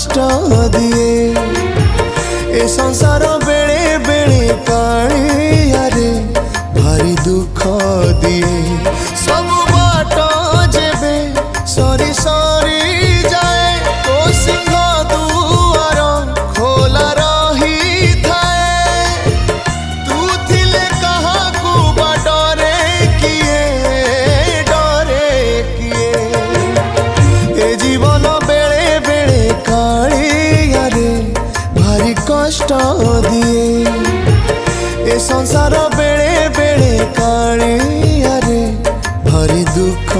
कष्ट दिए ए संसार बेले बेले कालिया रे भारी दुख दिए सब बाट जेबे सरी सरी जाए तो सिंह दुआर खोला रही थाए तू थिले कहा को डरे किए ए जीवन बेले बेले कालिया रे भारी कष्ट दिए ए संसार बेले बेले कालिया रे भारी दुख